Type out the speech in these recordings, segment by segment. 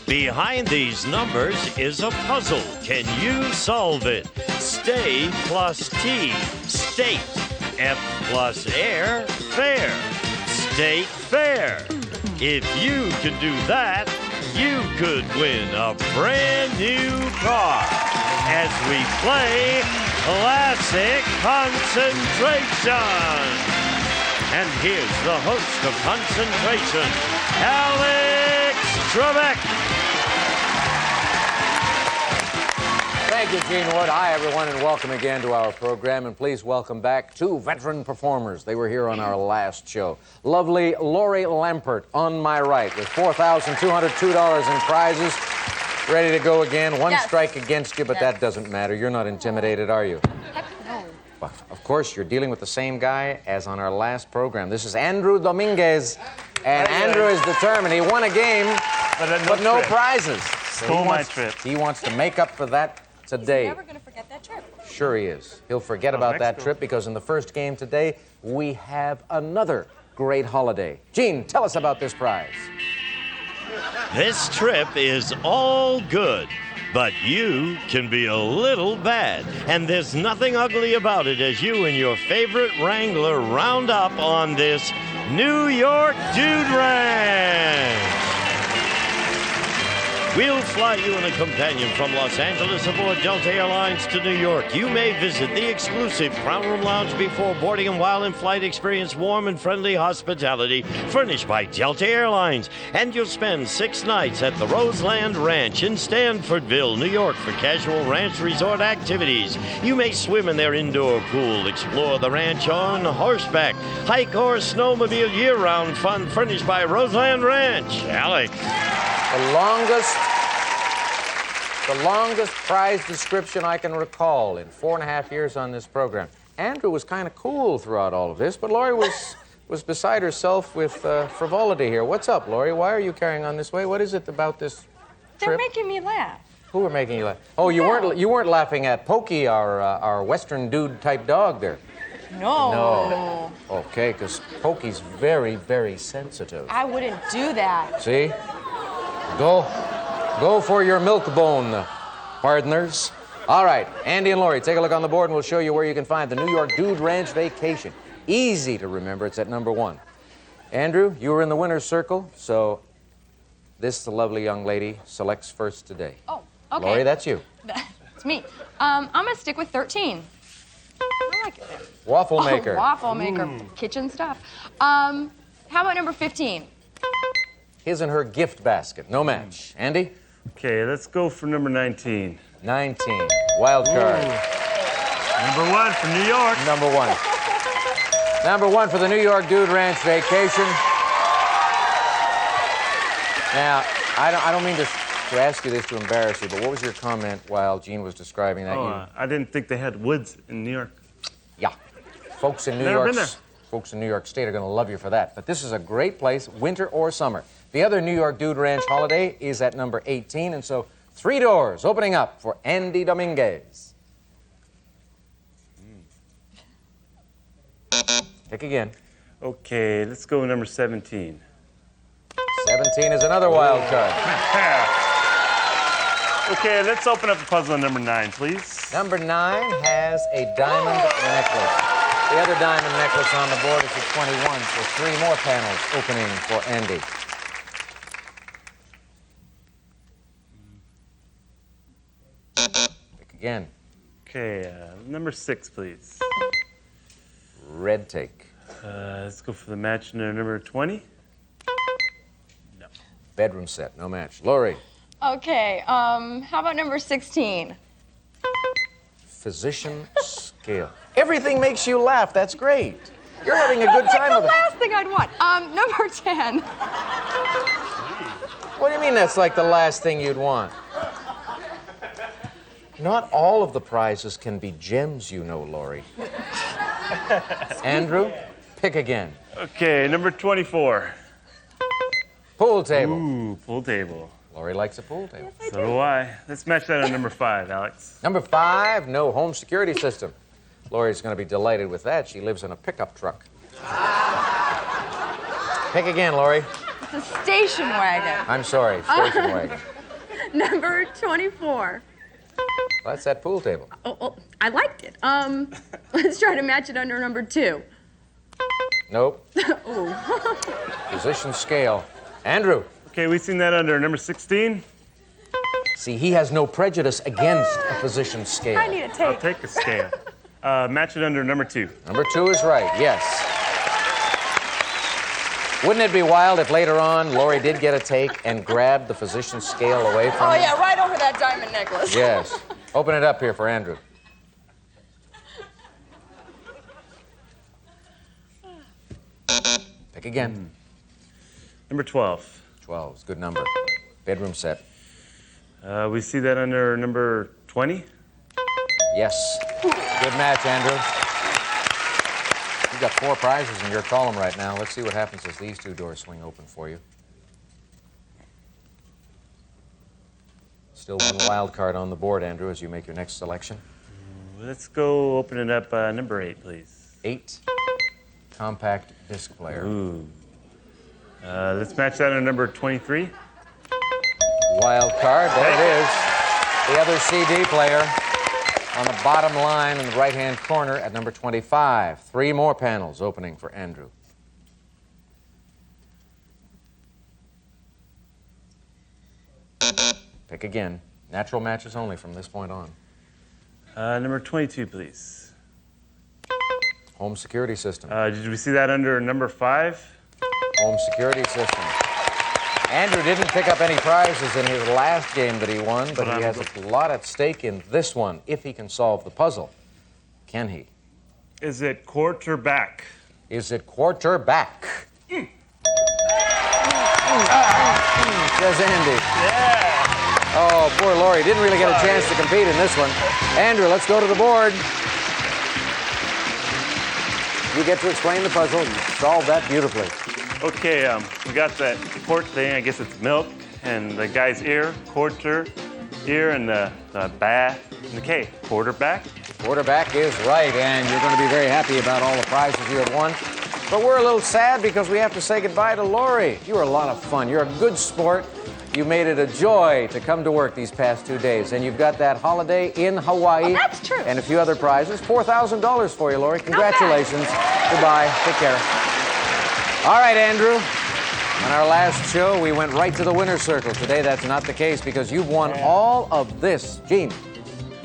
Behind these numbers is a puzzle. Can you solve it? Stay plus T, state. F plus air, fair. State fair. If you can do that, you could win a brand new car as we play Classic Concentration. And here's the host of Concentration, Alex Trebek. Thank you, Gene Wood. Hi, everyone, and welcome again to our program. And please welcome back two veteran performers. They were here on our last show. Lovely Lori Lampert on my right with $4,202 in prizes. Ready to go again. One strike against you, but that doesn't matter. You're not intimidated, are you? No. Well, of course, you're dealing with the same guy as on our last program. This is Andrew Dominguez. And Andrew is determined. He won a game, but no prizes. So he wants to make up for that today. He's never going to forget that trip. Sure he is. He'll forget about that trip because in the first game today, we have another great holiday. Gene, tell us about this prize. This trip is all good, but you can be a little bad. And there's nothing ugly about it as you and your favorite Wrangler round up on this New York Dude Ranch. We'll fly you and a companion from Los Angeles aboard Delta Airlines to New York. You may visit the exclusive Crown Room Lounge before boarding, and while in flight, experience warm and friendly hospitality furnished by Delta Airlines. And you'll spend 6 nights at the Roseland Ranch in Stanfordville, New York for casual ranch resort activities. You may swim in their indoor pool, explore the ranch on horseback, hike or snowmobile year-round fun furnished by Roseland Ranch. Alex. The longest prize description I can recall in 4.5 years on this program. Andrew was kind of cool throughout all of this, but Lori was beside herself with frivolity here. What's up, Lori? Why are you carrying on this way? What is it about this They're trip? making me laugh. Who were making you laugh? Oh, you weren't laughing at Pokey, our Western dude type dog there. No. Okay, because Pokey's very, very sensitive. I wouldn't do that. See? Go for your milk bone, partners. All right, Andy and Lori, take a look on the board and we'll show you where you can find the New York Dude Ranch Vacation. Easy to remember, it's at number 1. Andrew, you were in the winner's circle, so this lovely young lady selects first today. Oh, okay. Lori, that's you. It's me. I'm going to stick with 13. I like it. Waffle maker. Waffle maker. Kitchen stuff. How about number 15? His and her gift basket. No match. Andy? Okay, let's go for number 19. 19. Wild card. Number 1 for New York. Number 1. Number 1 for the New York Dude Ranch Vacation. Now, I don't mean to ask you this to embarrass you, but what was your comment while Gene was describing that? I didn't think they had woods in New York. Yeah. Folks in New Never York. been there. Folks in New York State are going to love you for that. But this is a great place, winter or summer. The other New York Dude Ranch holiday is at number 18, and so 3 doors opening up for Andy Dominguez. Pick again. Okay, let's go with number 17. 17 is another wild card. Okay, let's open up the puzzle on number 9, please. Number 9 has a diamond necklace. The other diamond necklace on the board is at 21, so 3 more panels opening for Andy. Pick again. Okay, number 6, please. Red take. Let's go for the match number 20. No. Bedroom set, no match. Lori. Okay, how about number 16? Physician scale. Everything makes you laugh. That's great. You're having a good time That's the with it. last thing I'd want. Number 10. What do you mean that's like the last thing you'd want? Not all of the prizes can be gems, you know, Lori. Andrew, pick again. Okay, number 24. Pool table. Ooh, pool table. Lori likes a pool table. So do I. Let's match that on number 5, Alex. Number 5, no home security system. Lori's going to be delighted with that. She lives in a pickup truck. Pick again, Lori. It's a station wagon. I'm sorry, station wagon. Number 24. That's that pool table. Oh, I liked it. Let's try to match it under number 2. Nope. Position scale. Andrew. Okay, we've seen that under number 16. See, he has no prejudice against a position scale. I need a I'll tape. take a scale. Match it under number 2. Number 2 is right, yes. Wouldn't it be wild if later on Lori did get a take and grabbed the physician scale away from Oh, him? yeah, right over that diamond necklace. Yes. Open it up here for Andrew. Pick again. Number 12. 12 is a good number. Bedroom set. We see that under number 20. Yes. Good match, Andrew. You've got 4 prizes in your column right now. Let's see what happens as these 2 doors swing open for you. Still one wild card on the board, Andrew, as you make your next selection. Let's go open it up. Number 8, please. 8. Compact disc player. Ooh. Let's match that under number 23. Wild card. There it is. The other CD player on the bottom line in the right-hand corner at number 25. 3 more panels opening for Andrew. Pick again. Natural matches only from this point on. Number 22, please. Home security system. Did we see that under number 5? Home security system. Andrew didn't pick up any prizes in his last game that he won, but he has a lot at stake in this one if he can solve the puzzle. Can he? Is it quarterback? Is it quarterback? Says Andy. Yeah. Oh, poor Lori. Didn't really get a chance to compete in this one. Andrew, let's go to the board. You get to explain the puzzle. You solved that beautifully. Okay, we got that quart thing. I guess it's milk, and the guy's ear, quarter, ear, and the ba, and the K, quarterback. Quarterback is right, and you're going to be very happy about all the prizes you have won. But we're a little sad because we have to say goodbye to Lori. You were a lot of fun. You're a good sport. You made it a joy to come to work these past 2 days, and you've got that holiday in Hawaii. Oh, that's true. And a few other prizes. $4,000 for you, Lori. Congratulations. Goodbye. Take care. All right, Andrew. On our last show, we went right to the winner's circle. Today, that's not the case because you've won all of this. Gene.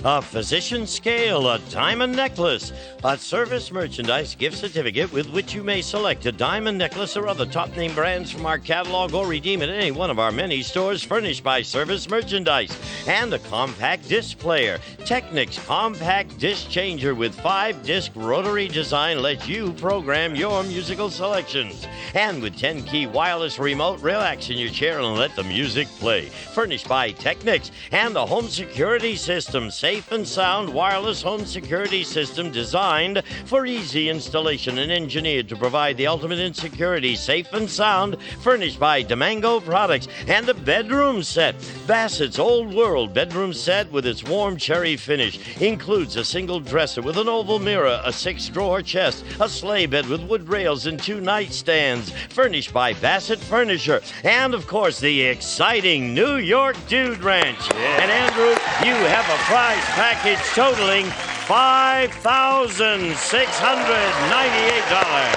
A physician scale, a diamond necklace, a service merchandise gift certificate with which you may select a diamond necklace or other top name brands from our catalog or redeem at any one of our many stores furnished by Service Merchandise, and a compact disc player. Technics compact disc changer with 5-disc rotary design lets you program your musical selections. And with 10-key wireless remote, relax in your chair and let the music play. Furnished by Technics, and the home security system, safe and sound wireless home security system designed for easy installation and engineered to provide the ultimate in security, safe and sound, furnished by Demango Products. And the bedroom set, Bassett's Old World bedroom set with its warm cherry finish, includes a single dresser with an oval mirror, a 6-drawer chest, a sleigh bed with wood rails and 2 nightstands, furnished by Bassett Furniture, and of course the exciting New York Dude Ranch. Yeah. And Andrew, you have a prize package totaling $5,698.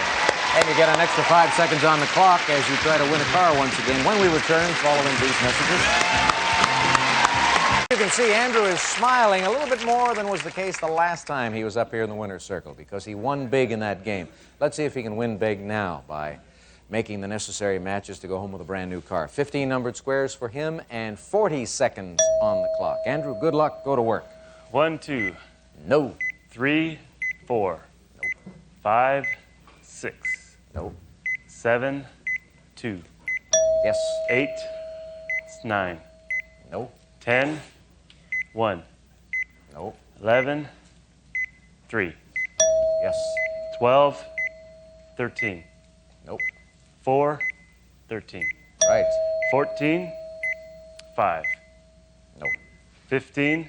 And you get an extra 5 seconds on the clock as you try to win a car once again when we return following these messages. You can see Andrew is smiling a little bit more than was the case the last time he was up here in the winner's circle because he won big in that game. Let's see if he can win big now by making the necessary matches to go home with a brand new car. 15 numbered squares for him and 40 seconds on the clock. Andrew, good luck. Go to work. 1, 2, No. 3, 4, 5, 6, No. 7, 2, Yes. 8, 9, No. 10, 1, No. 11, 3, Yes. 12, 13, Nope. 4, 13, Right. 14, 5, No. 15,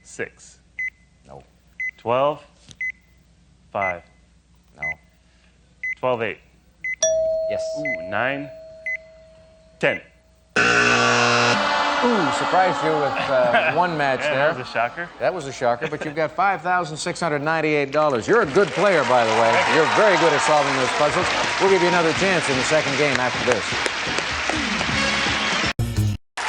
6, No. 12, 5, No. 12, 8, Yes. ooh, 9, 10. Ooh, surprised you with one match Yeah, there. that was a shocker. That was a shocker, but you've got $5,698. You're a good player, by the way. You're very good at solving those puzzles. We'll give you another chance in the second game after this.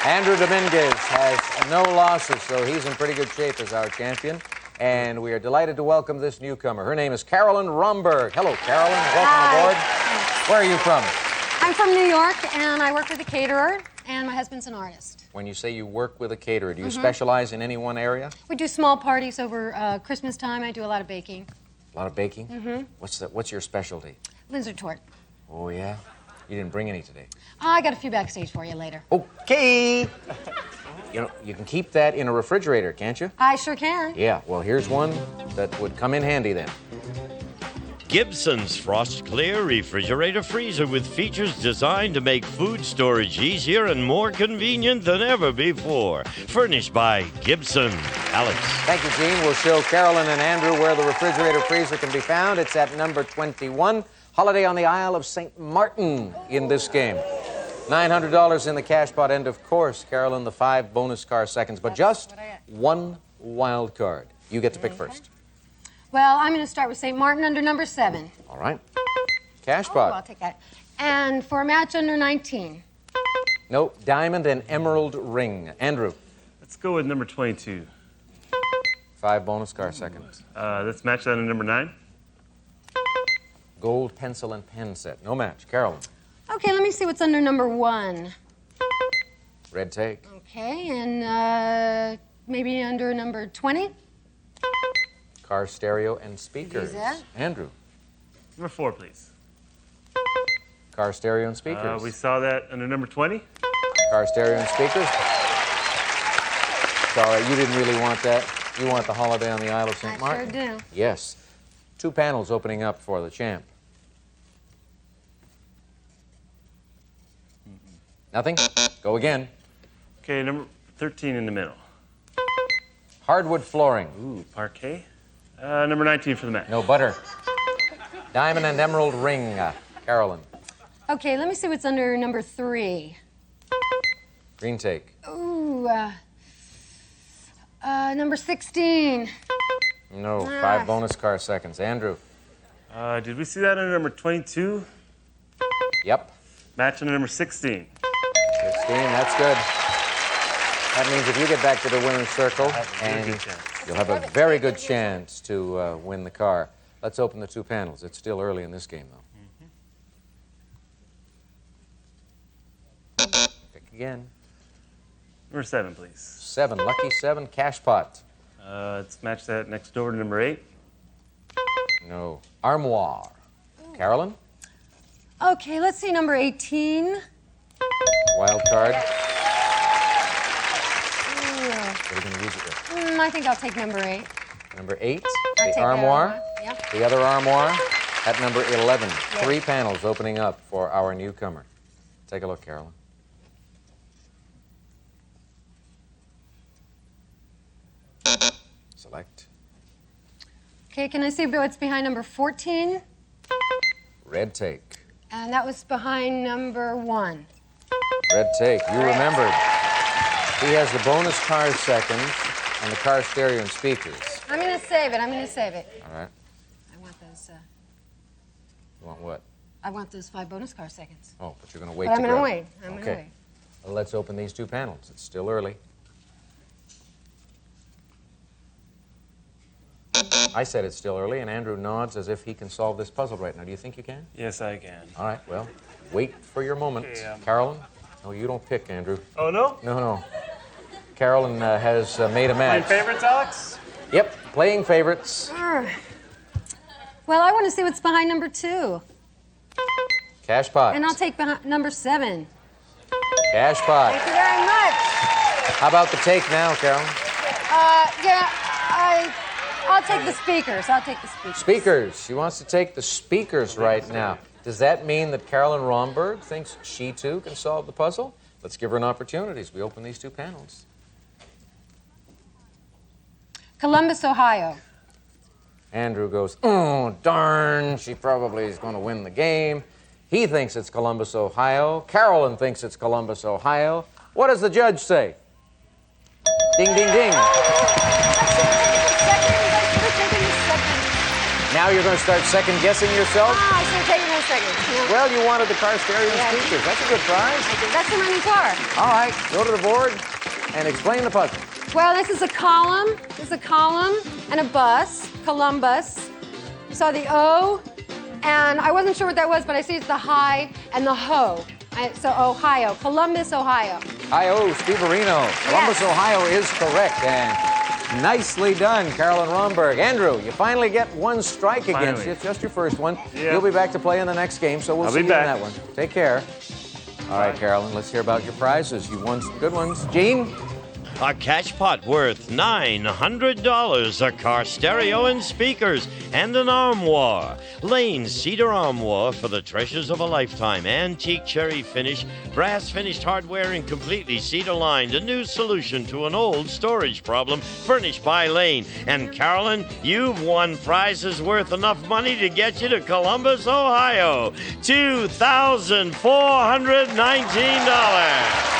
Andrew Dominguez has no losses, so he's in pretty good shape as our champion. And we are delighted to welcome this newcomer. Her name is Carolyn Romberg. Hello, Carolyn. Welcome aboard. Where are you from? I'm from New York, and I work with a caterer, and my husband's an artist. When you say you work with a caterer, do you specialize in any one area? We do small parties over Christmas time. I do a lot of baking. A lot of baking? What's your specialty? Lizard tort. Oh, yeah? You didn't bring any today. I got a few backstage for you later. Okay. You know, you can keep that in a refrigerator, can't you? I sure can. Yeah, well, here's one that would come in handy then. Gibson's Frost Clear Refrigerator Freezer with features designed to make food storage easier and more convenient than ever before. Furnished by Gibson. Alex. Thank you, Gene. We'll show Carolyn and Andrew where the refrigerator freezer can be found. It's at number 21, Holiday on the Isle of St. Martin in this game. $900 in the cash pot, and of course, Carolyn, the 5 bonus car seconds, but just one wild card. You get to pick first. Well, I'm going to start with St. Martin under number 7. All right. Cash Oh, I'll pot. take that. And for a match under 19. No, diamond and emerald ring. Andrew, Let's go with number 22. 5 bonus car seconds. Let's match that in number 9. Gold pencil and pen set. No match. Carolyn, Okay, let me see what's under number 1. red take. Okay, and maybe under number 20. Car stereo and speakers. that. Andrew, Number 4, please. car stereo and speakers. We saw that under number 20. Car stereo and speakers. Sorry, you didn't really want that. You want the Holiday on the Isle of St. I Martin. sure do. Yes. 2 panels opening up for the champ. Nothing? Go again. Okay, number 13 in the middle. Hardwood flooring. Ooh, parquet. Number 19 for the match. No butter. Diamond and emerald ring. Carolyn, Okay, let me see what's under number 3. green take. Ooh, number 16. No, 5 bonus car seconds. Andrew, Did we see that under number 22? yep. Match under number 16. 16, that's good. That means if you get back to the winner's circle, have a very and good chance. you'll have a very good chance to win the car. Let's open the 2 panels. It's still early in this game, though. Pick again. Number 7, please. 7, lucky 7, cash pot. Let's match that next door to number 8. No. Armoire. Carolyn, Okay, let's see number 18. wild card. Ooh, What are you going to use it with? I think I'll take number 8. Number 8, I'll take the that armoire. Yep. The other armoire at number 11. 3 panels opening up for our newcomer. Take a look, Carolyn. Select. Okay, can I see what's behind number 14? Red take. And that was behind number 1. Red take. You remembered. He has the bonus car seconds and the car stereo and speakers. I'm going to save it. I'm going to save it. All right. I want those. You want what? I want those 5 bonus car seconds. Oh, but you're going to wait But I'm to going to grab wait. them. I'm going Okay. to wait. Well, let's open these 2 panels. It's still early. I said it's still early, and Andrew nods as if he can solve this puzzle right now. Do you think you can? Yes, I can. All right, well, wait for your moment. Okay, Carolyn? No, you don't pick, Andrew. Oh, no? No. Carolyn has made a Playing match. favorites, Alex? Yep, playing favorites. Well, I want to see what's behind number 2. Cash pot. And I'll take behind number 7. Cash pot. Thank you very much. How about the take now, Carolyn? I'll take the speakers. I'll take the speakers. Speakers. She wants to take the speakers right now. Does that mean that Carolyn Romberg thinks she, too, can solve the puzzle? Let's give her an opportunity as we open these 2 panels. Columbus, Ohio. Andrew goes, oh, darn, she probably is going to win the game. He thinks it's Columbus, Ohio. Carolyn thinks it's Columbus, Ohio. What does the judge say? Ding, ding, ding. Now you're going to start second guessing yourself? I should have taken those seconds. Yeah. Well, you wanted the car stereo and Yeah. speakers. That's a good prize. I did. That's in my new car. All right, go to the board and explain the puzzle. Well, this is a column. This is a column and a bus, Columbus. Saw the O, and I wasn't sure what that was, but I see it's the high and the ho. So Ohio, Columbus, Ohio. Hi-oh, Steve Areno. Columbus, Yes. Ohio is correct. And nicely done, Carolyn Romberg. Andrew, you finally get one strike against Finally. you. It's just your first one. Yeah. You'll be back to play in the next game, so we'll I'll see be you in back. that one. Take care. All right, Carolyn, let's hear about your prizes. You won some good ones. Gene? A cash pot worth $900, a car stereo and speakers, and an armoire. Lane's Cedar Armoire for the treasures of a lifetime. Antique cherry finish, brass finished hardware, and completely cedar lined. A new solution to an old storage problem, furnished by Lane. And Carolyn, you've won prizes worth enough money to get you to Columbus, Ohio. $2,419.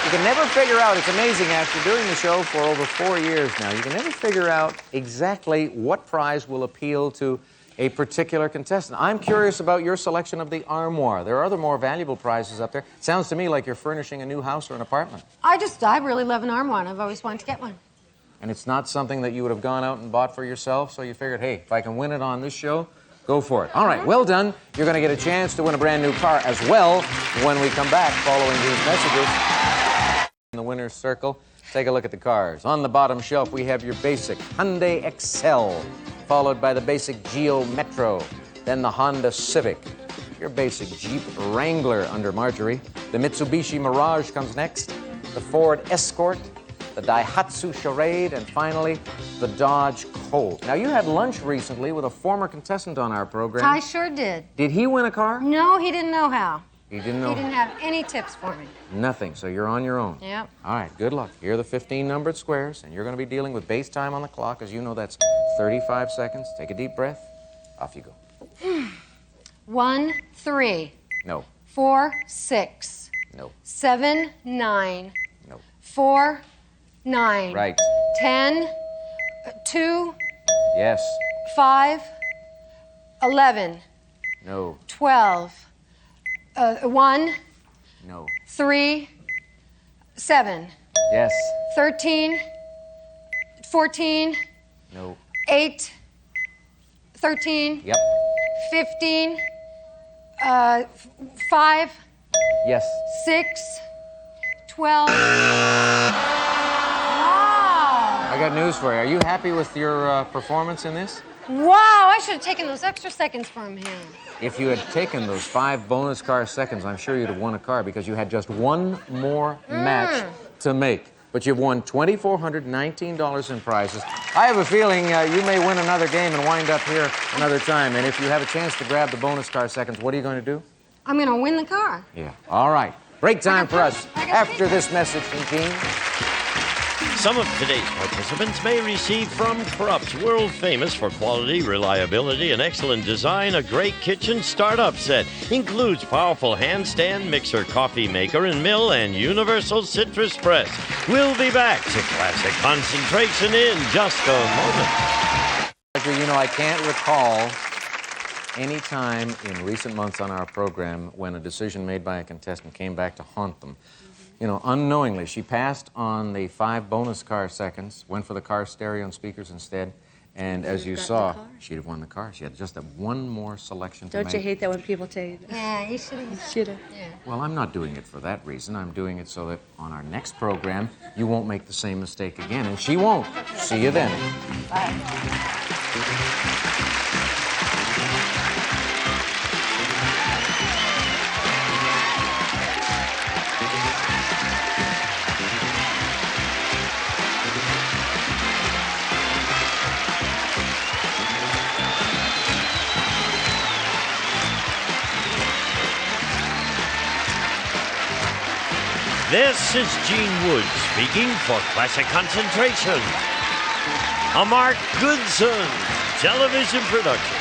You can never figure out, it's amazing, after doing the show for over 4 years now, you can never figure out exactly what prize will appeal to a particular contestant. I'm curious about your selection of the armoire. There are other more valuable prizes up there. Sounds to me like you're furnishing a new house or an apartment. I really love an armoire, and I've always wanted to get one. And it's not something that you would have gone out and bought for yourself, so you figured, hey, if I can win it on this show, go for it. All right, well done. You're going to get a chance to win a brand new car as well when we come back following these messages. In the winner's circle, take a look at the cars. On the bottom shelf, we have your basic Hyundai Excel, followed by the basic Geo Metro, then the Honda Civic, your basic Jeep Wrangler under Marjorie. The Mitsubishi Mirage comes next, the Ford Escort, the Daihatsu Charade, and finally, the Dodge Colt. Now, you had lunch recently with a former contestant on our program. I sure did. Did he win a car? No, he didn't know how. He didn't know. He didn't have any tips for me. Nothing, so you're on your own. Yep. All right, good luck. Here are the 15 numbered squares, and you're going to be dealing with base time on the clock. As you know, that's 35 seconds. Take a deep breath. Off you go. 1, 3, No, 4, 6, no, 7, 9, no. 4, 9. Right. 10, 2, Yes. 5, 11, No, 12, 1, no. 3, 7, Yes. 13, 14, No. 8, 13, Yep. 15, 5, Yes. 6, 12. Wow! I got news for you. Are you happy with your performance in this? Wow, I should have taken those extra seconds from him. If you had taken those 5 bonus car seconds, I'm sure you'd have won a car because you had just one more match to make. But you've won $2,419 in prizes. I have a feeling you may win another game and wind up here another time. And if you have a chance to grab the bonus car seconds, what are you going to do? I'm going to win the car. Yeah. All right. Break time for us I got after this message from Gene. Some of today's participants may receive from Krupp's, world famous for quality, reliability, and excellent design, a great kitchen startup set. Includes powerful handstand mixer, coffee maker, and mill, and universal citrus press. We'll be back to Classic Concentration in just a moment. You know, I can't recall any time in recent months on our program when a decision made by a contestant came back to haunt them. You know, unknowingly, she passed on the 5 bonus car seconds, went for the car stereo and speakers instead, and as you saw, she'd have won the car. She had just one more selection to make. Don't you hate that when people tell you that? Yeah, you should have. Should have. Yeah. Well, I'm not doing it for that reason. I'm doing it so that on our next program, you won't make the same mistake again, and she won't. See you then. This is Gene Wood speaking for Classic Concentration. A Mark Goodson television production.